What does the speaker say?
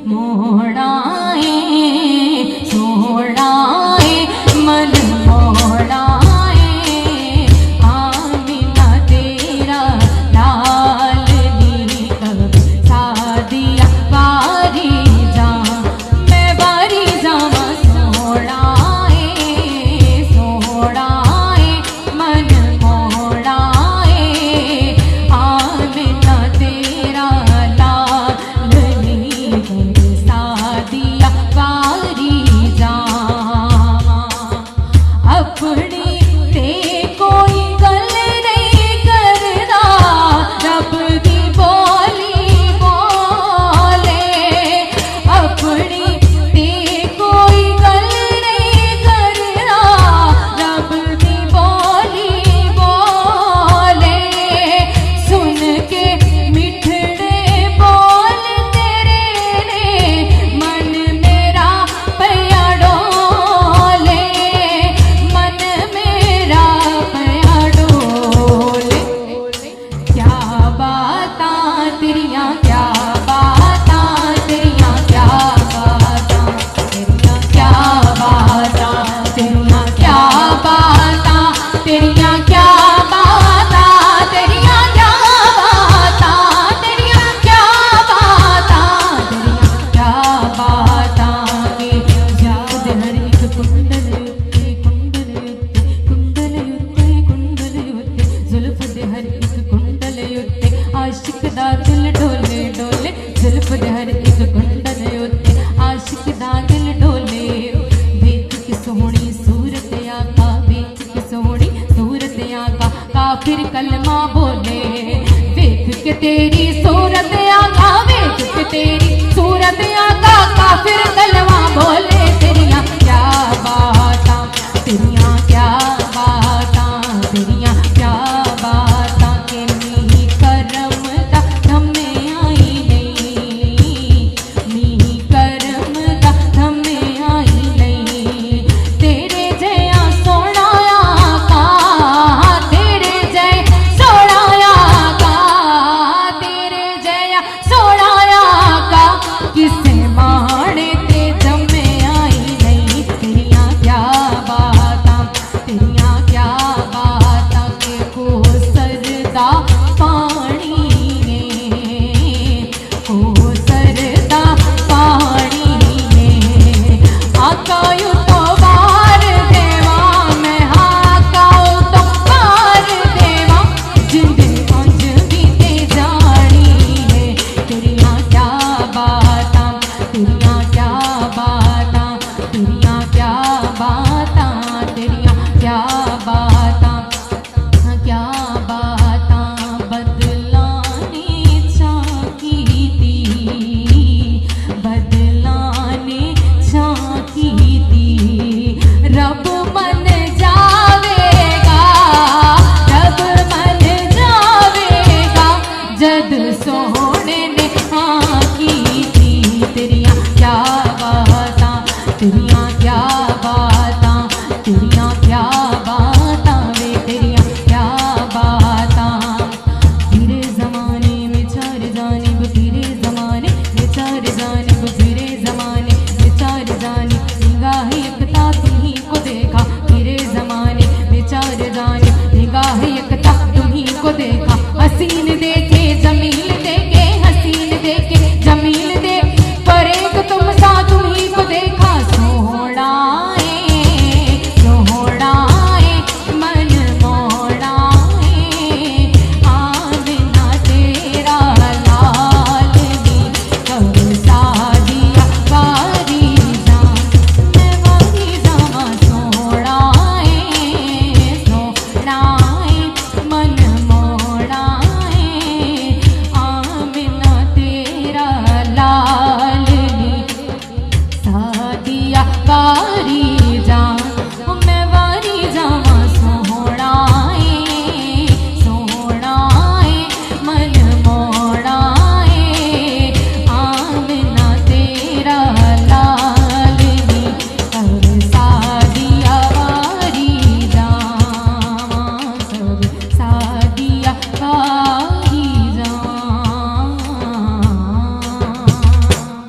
मोड़ाए छोड़ाए मन मोड़ाए आमिना तेरा लाल नी कब सादिया बारी जा मैं बारी जावा सोड़ाए सोड़ाए मन मोड़ाए आमिना तेरा लाल नी कब सादिया बारी जा अपनी ते कोई गल नहीं करदा रब दी बोली बोले अपनी ते कोई गल नहीं करदा रब दी बोली बोले सुन के मिठड़े बोल तेरे ने मन मेरा पया डोले मन मेरा पया डोले क्या बातां तेरियां क्या बातां तेरियां क्या बातां तेरियां क्या बातां तेरियां क्या बातां तेरियां क्या बातां तेरियां क्या बातां तेरियां क्या बातां तेरियां क्या बातां के याद हर एक कुंडल उत्ते कुंडल उत्ते कुंडल उत्ते कुंडल उत्ते जुल्फ दे हर एक कुंडल उत्ते आशिक दा दिल डोले डोले जुल्फ दे हर एक कुंडल उत्ते आशिक दा दिल डोले वेख के सोहनी सूरत आका वेख के सोहनी सूरत आका काफिर कलमा बोले वेख के तेरी सूरत आका वेख के तेरी सूरत आका काफिर कलमा बोले तेरियां क्या बातां तेरियां क्या बातां तेरियां क्या बातां के नी करम दा थमे आई नहीं नी करम दा थमे आई नहीं तेरे जया सोना आका तेरे जय सोना आका तेरे जया सोना आका किसे माणे ते जमे आई नहीं तेरियां क्या बातां तेरियां क्या बातां के को सरदा पानी ने को सरदा पानी ने आका यू तो बार देवा मैं आका यू तो बार देवा जिंद अंज भी ते जानी है तेरियां क्या बातां तेरियां क्या बातां तेरियां क्या बातां तेरियां क्या बातां क्या बातां बदलाने चाकी थी बदलाने चाकी थी रब मन जावेगा रब मन जावेगा जद सोहने ने आकी